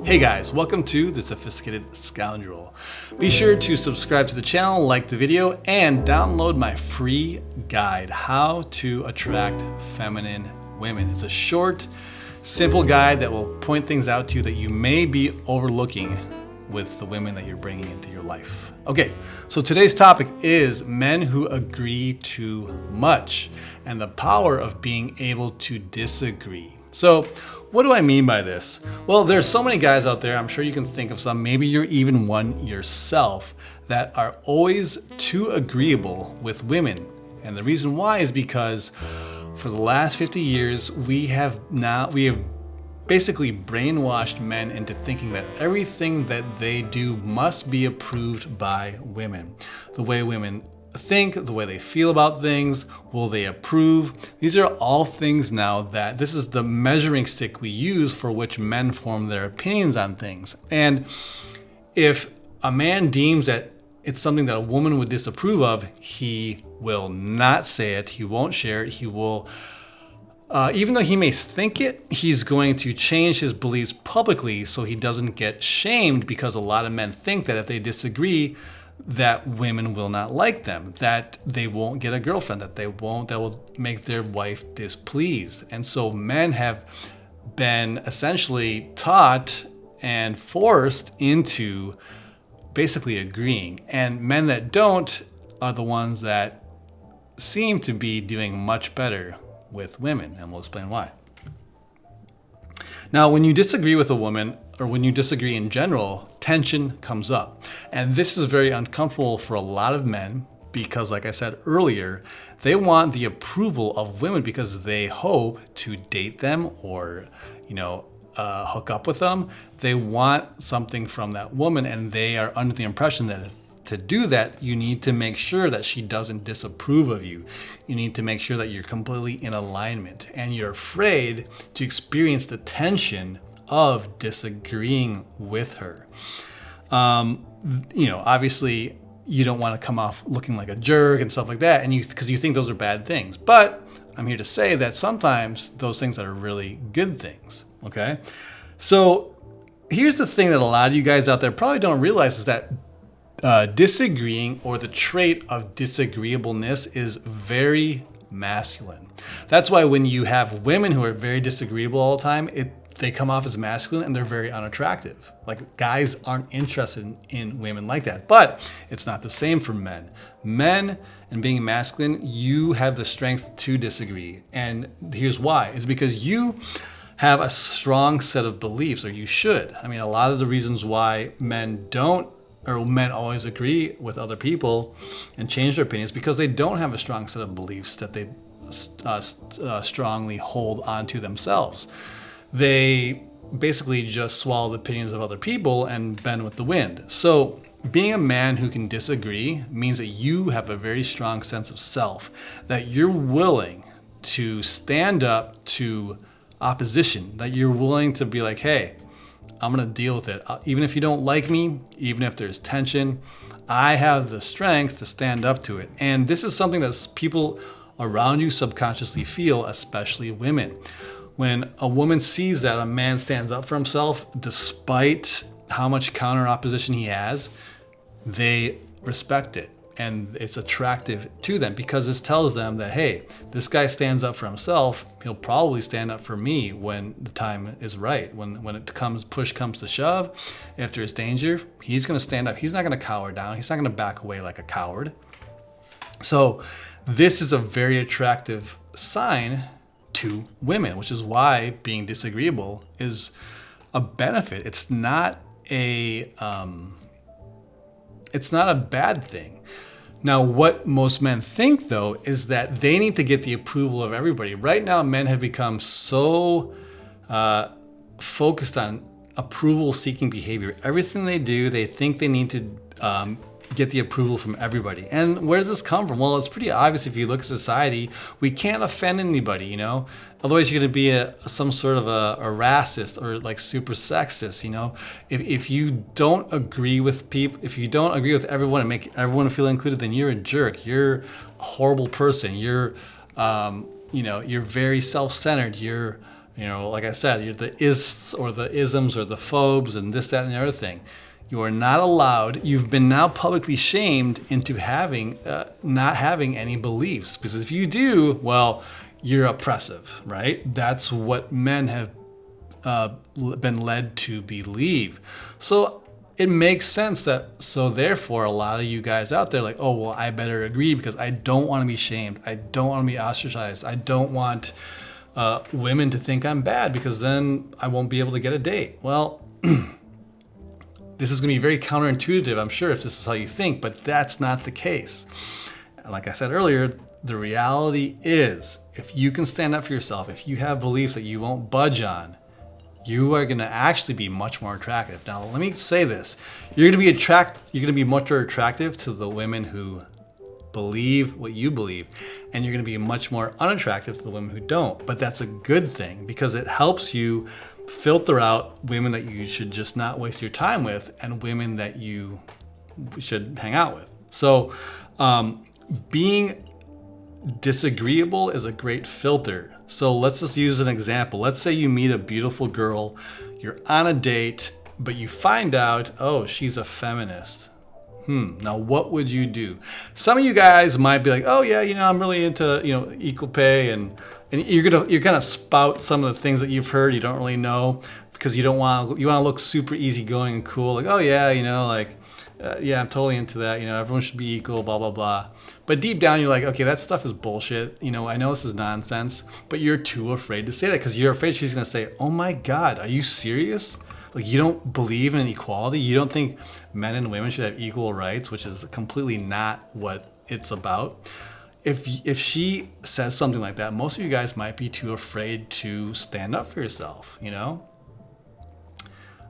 Hey guys, welcome to The Sophisticated Scoundrel. Be sure to subscribe to the channel, like the video, and download my free guide, How to Attract Feminine Women. It's a short, simple guide that will point things out to you that you may be overlooking with the women that you're bringing into your life. Okay, so today's topic is men who agree too much and the power of being able to disagree. So, what do I mean by this? Well, there's so many guys out there, I'm sure you can think of some, maybe you're even one yourself, that are always too agreeable with women. And the reason why is because for the last 50 years, we have basically brainwashed men into thinking that everything that they do must be approved by women. The way women think, the way they feel about things, will they approve? These are all things now that this is the measuring stick we use for which men form their opinions on things. And if a man deems that it's something that a woman would disapprove of, he will not say it, he won't share it, he will even though he may think it, he's going to change his beliefs publicly so he doesn't get shamed, because a lot of men think that if they disagree, that women will not like them, that they won't get a girlfriend, that will make their wife displeased. And so men have been essentially taught and forced into basically agreeing. And men that don't are the ones that seem to be doing much better with women, and we'll explain why. Now, when you disagree with a woman, or when you disagree in general, tension comes up. And this is very uncomfortable for a lot of men because, like I said earlier, they want the approval of women because they hope to date them or, hook up with them. They want something from that woman, and they are under the impression that to do that, you need to make sure that she doesn't disapprove of you. You need to make sure that you're completely in alignment, and you're afraid to experience the tension of disagreeing with her. Obviously you don't want to come off looking like a jerk and stuff like that, and because you think those are bad things. But I'm here to say that sometimes those things are really good things. Okay, so here's the thing that a lot of you guys out there probably don't realize is that disagreeing, or the trait of disagreeableness, is very masculine. That's why when you have women who are very disagreeable all the time, they come off as masculine and they're very unattractive. Like, guys aren't interested in women like that. But it's not the same for men. Men, and being masculine, you have the strength to disagree. And here's why. It's because you have a strong set of beliefs, or you should. I mean, a lot of the reasons why men always agree with other people and change their opinions because they don't have a strong set of beliefs that they strongly hold onto themselves. They basically just swallow the opinions of other people and bend with the wind. So being a man who can disagree means that you have a very strong sense of self, that you're willing to stand up to opposition, that you're willing to be like, hey, I'm going to deal with it. Even if you don't like me, even if there's tension, I have the strength to stand up to it. And this is something that people around you subconsciously feel, especially women. When a woman sees that a man stands up for himself, despite how much counter opposition he has, they respect it. And it's attractive to them because this tells them that, hey, this guy stands up for himself. He'll probably stand up for me when the time is right. When push comes to shove, if there's danger, he's going to stand up. He's not going to cower down. He's not going to back away like a coward. So this is a very attractive sign to women, which is why being disagreeable is a benefit. It's not a bad thing. Now, what most men think, though, is that they need to get the approval of everybody. Right now, men have become so focused on approval-seeking behavior. Everything they do, they think they need to get the approval from everybody. And where does this come from? Well, it's pretty obvious if you look at society. We can't offend anybody, Otherwise, you're going to be some sort of a racist or like super sexist, If you don't agree with people, if you don't agree with everyone and make everyone feel included, then you're a jerk. You're a horrible person. You're, you're very self-centered. You're You know, like I said, you're the is or the isms or the phobes and this, that, and the other thing. You are not allowed. You've been now publicly shamed into not having any beliefs. Because if you do, well, you're oppressive, right? That's what men have been led to believe. So it makes sense so therefore a lot of you guys out there like, oh, well, I better agree because I don't want to be shamed. I don't want to be ostracized. I don't want women to think I'm bad because then I won't be able to get a date. Well, this is going to be very counterintuitive, I'm sure, if this is how you think, but that's not the case. Like I said earlier, the reality is if you can stand up for yourself, if you have beliefs that you won't budge on, you are going to actually be much more attractive. Now, let me say this. You're going to be much more attractive to the women who believe what you believe, and you're going to be much more unattractive to the women who don't. But that's a good thing because it helps you filter out women that you should just not waste your time with and women that you should hang out with. So being disagreeable is a great filter. So let's just use an example. Let's say you meet a beautiful girl, you're on a date, but you find out, oh, she's a feminist. Now what would you do? Some of you guys might be like, oh yeah, I'm really into, equal pay and you're gonna spout some of the things that you've heard you don't really know because you want to look super easygoing and cool. Like, oh yeah, yeah, I'm totally into that. Everyone should be equal, blah, blah, blah. But deep down, you're like, okay, that stuff is bullshit. I know this is nonsense, but you're too afraid to say that because you're afraid she's going to say, oh my God, are you serious? Like, you don't believe in equality? You don't think men and women should have equal rights, which is completely not what it's about. If she says something like that, most of you guys might be too afraid to stand up for yourself,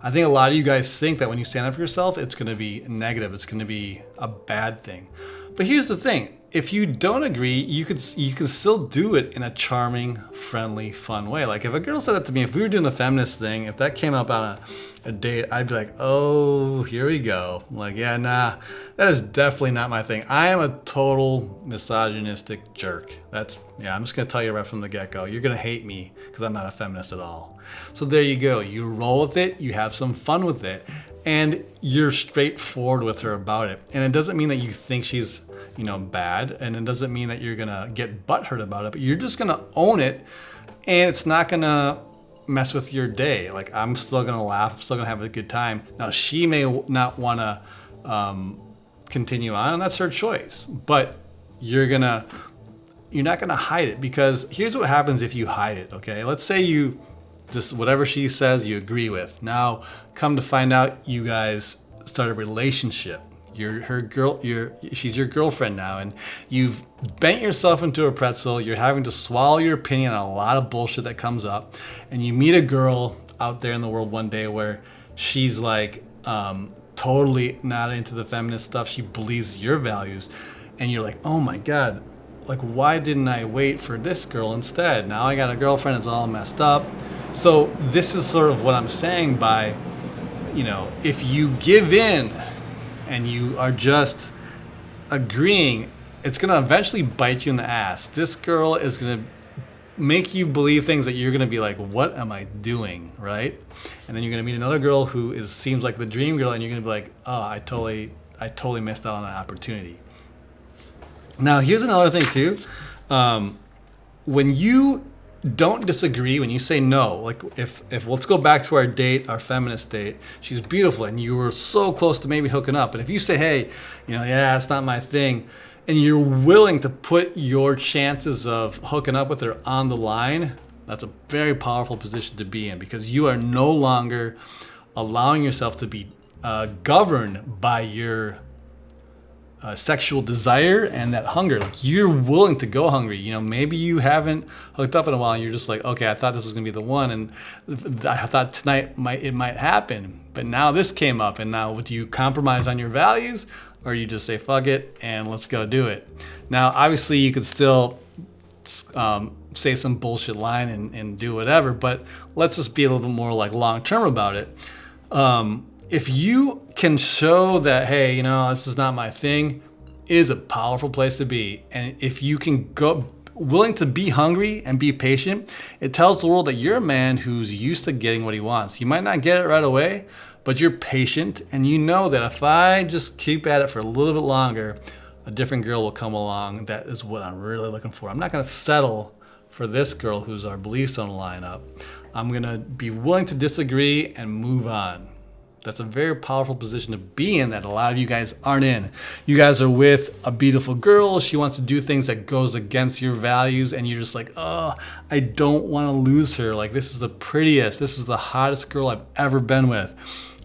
I think a lot of you guys think that when you stand up for yourself, it's going to be negative. It's going to be a bad thing. But here's the thing. If you don't agree, you can still do it in a charming, friendly, fun way. Like if a girl said that to me, if we were doing the feminist thing, if that came up on a date, I'd be like, oh, here we go. I'm like, yeah, nah, that is definitely not my thing. I am a total misogynistic jerk. I'm just going to tell you right from the get-go. You're going to hate me because I'm not a feminist at all. So there you go. You roll with it. You have some fun with it. And you're straightforward with her about it. And it doesn't mean that you think she's, bad. And it doesn't mean that you're going to get butthurt about it. But you're just going to own it. And it's not going to mess with your day. Like, I'm still going to laugh. I'm still going to have a good time. Now, she may not want to continue on. And that's her choice. But you're not going to hide it. Because here's what happens if you hide it, okay? Let's say you... just whatever she says you agree with. Now, come to find out, you guys start a relationship. She's your girlfriend now, and you've bent yourself into a pretzel. You're having to swallow your opinion on a lot of bullshit that comes up, and you meet a girl out there in the world one day where she's like totally not into the feminist stuff. She believes your values, and you're like, oh my God. Like, why didn't I wait for this girl instead? Now I got a girlfriend, it's all messed up. So this is sort of what I'm saying by, if you give in and you are just agreeing, it's going to eventually bite you in the ass. This girl is going to make you believe things that you're going to be like, what am I doing, right? And then you're going to meet another girl who seems like the dream girl, and you're going to be like, oh, I totally missed out on that opportunity. Now, here's another thing too. When you don't disagree, when you say no, like if let's go back to our date, our feminist date, she's beautiful and you were so close to maybe hooking up. But if you say, hey, yeah, it's not my thing, and you're willing to put your chances of hooking up with her on the line, that's a very powerful position to be in because you are no longer allowing yourself to be governed by your sexual desire and that hunger. Like, you're willing to go hungry. Maybe you haven't hooked up in a while and you're just like, okay, I thought this was gonna be the one, and I thought tonight it might happen, but now this came up, and now do you compromise on your values, or you just say fuck it and let's go do it? Now obviously you could still say some bullshit line and do whatever, but let's just be a little bit more like long term about it. If you can show that, hey, this is not my thing, it is a powerful place to be. And if you can go, willing to be hungry and be patient, it tells the world that you're a man who's used to getting what he wants. You might not get it right away, but you're patient, and you know that if I just keep at it for a little bit longer, a different girl will come along. That is what I'm really looking for. I'm not going to settle for this girl whose our beliefs don't line up. I'm going to be willing to disagree and move on. That's a very powerful position to be in that a lot of you guys aren't in. You guys are with a beautiful girl. She wants to do things that goes against your values, and you're just like, oh, I don't want to lose her. Like, this is the prettiest, this is the hottest girl I've ever been with.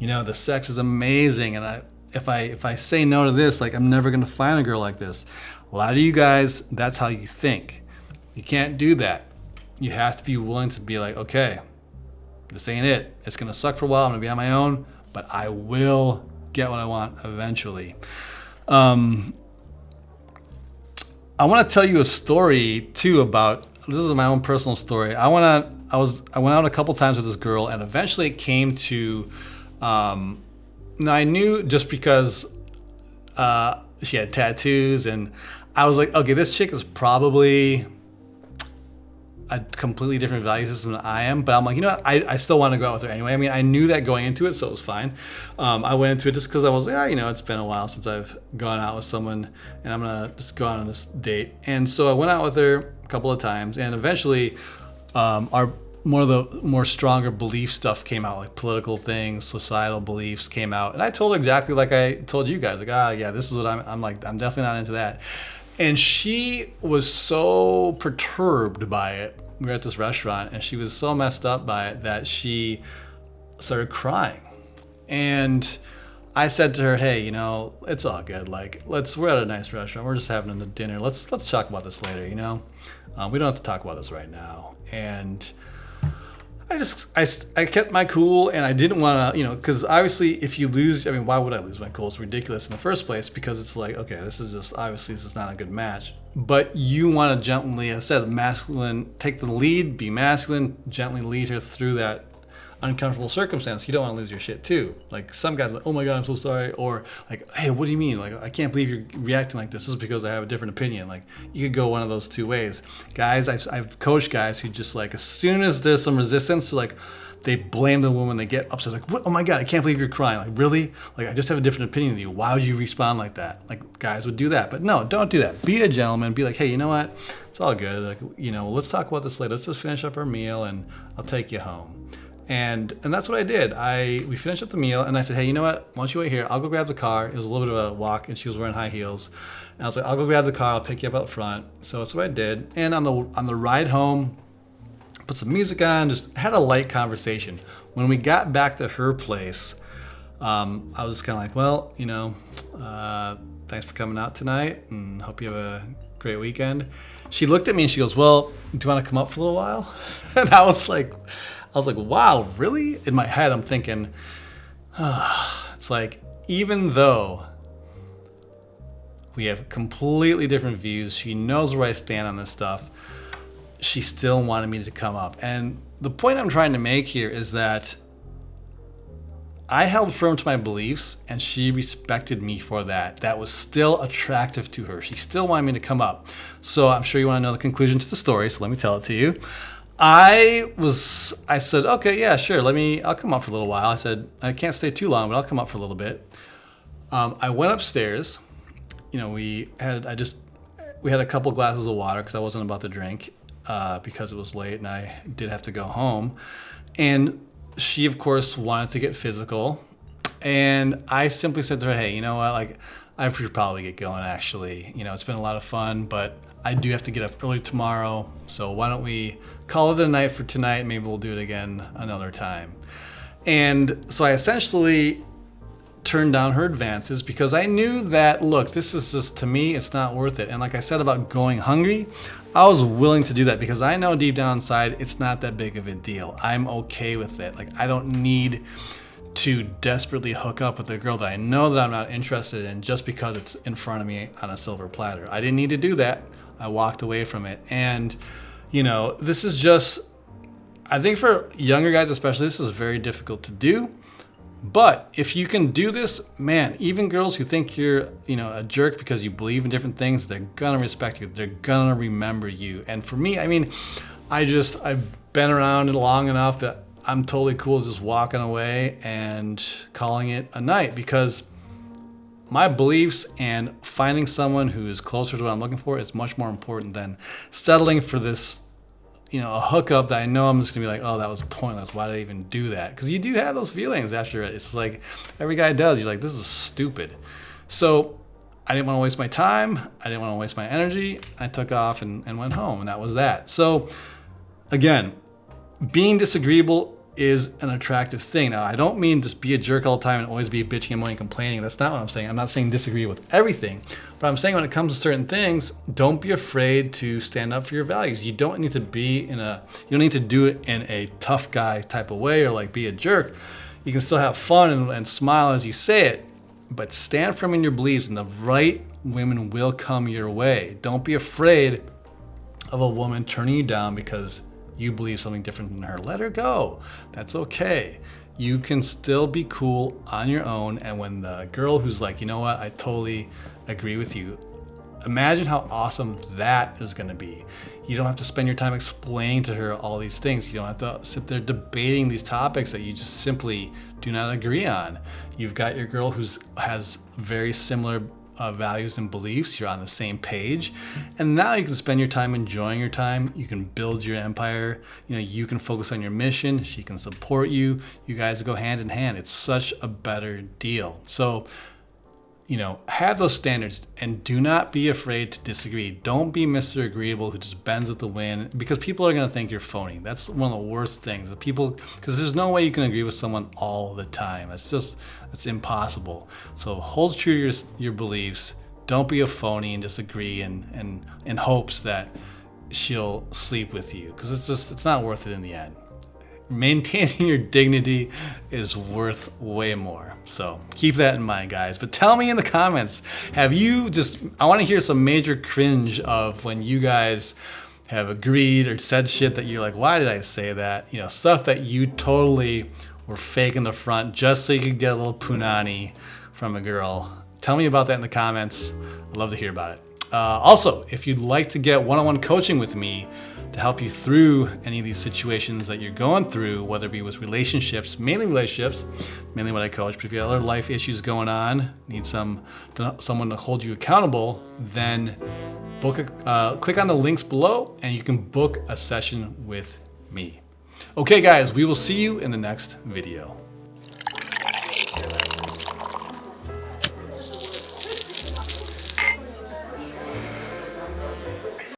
You know, the sex is amazing, and if I say no to this, like, I'm never going to find a girl like this. A lot of you guys, that's how you think. You can't do that. You have to be willing to be like, okay, this ain't it. It's going to suck for a while. I'm going to be on my own, but I will get what I want eventually. I want to tell you a story too about, this is my own personal story. I went out a couple times with this girl, and eventually it came to, now I knew just because she had tattoos, and I was like, okay, this chick is probably a completely different value system than I am, but I'm like, you know what, I still want to go out with her anyway. I mean, I knew that going into it, so it was fine. I went into it just because I was like, it's been a while since I've gone out with someone, and I'm gonna just go out on this date. And so I went out with her a couple of times, and eventually more stronger belief stuff came out, like political things, societal beliefs came out, and I told her exactly like I told you guys, like, yeah, this is what I'm like, I'm definitely not into that. And she was so perturbed by it. We were at this restaurant, and she was so messed up by it that she started crying. And I said to her, hey, you know, it's all good. Like, we're at a nice restaurant. We're just having a dinner. Let's talk about this later, you know? We don't have to talk about this right now. And I kept my cool, and I didn't want to, you know, because obviously if you lose, I mean, why would I lose my cool? It's ridiculous in the first place, because it's like, okay, this is not a good match. But you want to gently, as I said, masculine, take the lead, be masculine, gently lead her through that uncomfortable circumstance. You don't want to lose your shit too. Like, some guys are like, oh my God, I'm so sorry. Or like, hey, what do you mean? Like, I can't believe you're reacting like this. This is because I have a different opinion. Like, you could go one of those two ways. Guys, I've coached guys who just like, as soon as there's some resistance, like, they blame the woman, they get upset, like, what? Oh my God, I can't believe you're crying. Like, really? Like, I just have a different opinion than you. Why would you respond like that? Like, guys would do that. But no, don't do that. Be a gentleman. Be like, hey, you know what? It's all good. Like, you know, let's talk about this later. Let's just finish up our meal, and I'll take you home. And that's what I did. We finished up the meal, and I said, hey, you know what? Why don't you wait here? I'll go grab the car. It was a little bit of a walk, and she was wearing high heels. And I was like, I'll go grab the car. I'll pick you up out front. So that's what I did. And on the ride home, put some music on, just had a light conversation. When we got back to her place, I was just kind of like, well, you know, thanks for coming out tonight, and hope you have a great weekend. She looked at me and she goes, well, do you want to come up for a little while? And I was like, wow, really? In my head, I'm thinking, it's like, even though we have completely different views, she knows where I stand on this stuff, she still wanted me to come up. And the point I'm trying to make here is that I held firm to my beliefs, and she respected me for that. That was still attractive to her. She still wanted me to come up. So I'm sure you want to know the conclusion to the story, so let me tell it to you. I said, okay, yeah, sure. I'll come up for a little while. I said, I can't stay too long, but I'll come up for a little bit. I went upstairs. You know, we had a couple glasses of water because I wasn't about to drink because it was late and I did have to go home. And she, of course, wanted to get physical. And I simply said to her, hey, you know what? Like, I should probably get going, actually. You know, it's been a lot of fun, but I do have to get up early tomorrow. So why don't we call it a night for tonight? Maybe we'll do it again another time. And so I essentially turned down her advances because I knew that, look, this is just, to me, it's not worth it. And like I said about going hungry, I was willing to do that because I know deep down inside it's not that big of a deal. I'm okay with it. Like, I don't need to desperately hook up with a girl that I know that I'm not interested in just because it's in front of me on a silver platter. I didn't need to do that. I walked away from it. And, you know, this is just, I think for younger guys especially, this is very difficult to do. But if you can do this, man, even girls who think you're, a jerk because you believe in different things, they're gonna respect you. They're gonna remember you. And for me, I mean, I've been around it long enough that I'm totally cool just walking away and calling it a night, because my beliefs and finding someone who is closer to what I'm looking for is much more important than settling for this, a hookup that I know I'm just gonna be like, oh, that was pointless. Why did I even do that? Because you do have those feelings after it. It's like every guy does. You're like, this is stupid. So I didn't want to waste my time. I didn't want to waste my energy. I took off and went home, and that was that. So again, being disagreeable is an attractive thing. Now, I don't mean just be a jerk all the time and always be bitching and moaning and complaining. That's not what I'm saying. I'm not saying disagree with everything, but I'm saying when it comes to certain things, don't be afraid to stand up for your values. You don't need to you don't need to do it in a tough guy type of way or like be a jerk. You can still have fun and smile as you say it, but stand firm in your beliefs, and the right women will come your way. Don't be afraid of a woman turning you down because you believe something different than her. Let her go. That's okay. You can still be cool on your own. And when the girl who's like, you know what, I totally agree with you, imagine how awesome that is going to be. You don't have to spend your time explaining to her all these things. You don't have to sit there debating these topics that you just simply do not agree on. You've got your girl who has very similar values and beliefs. You're on the same page, and now you can spend your time enjoying your time. You can build your empire. You can focus on your mission. She can support you. You guys go hand in hand. It's such a better deal. So have those standards, and do not be afraid to disagree. Don't be Mr. Agreeable who just bends with the wind, because people are going to think you're phony. That's one of the worst things. Because there's no way you can agree with someone all the time. It's impossible. So hold true to your beliefs. Don't be a phony and disagree in hopes that she'll sleep with you, because it's not worth it in the end. Maintaining your dignity is worth way more. So keep that in mind, guys. But tell me in the comments, I want to hear some major cringe of when you guys have agreed or said shit that you're like, why did I say that? Stuff that you totally were fake in the front just so you could get a little punani from a girl. Tell me about that in the comments. I'd love to hear about it. Also, if you'd like to get one-on-one coaching with me to help you through any of these situations that you're going through, whether it be with mainly what I coach, but if you have other life issues going on, need someone to hold you accountable, then click on the links below and you can book a session with me. Okay, guys, we will see you in the next video.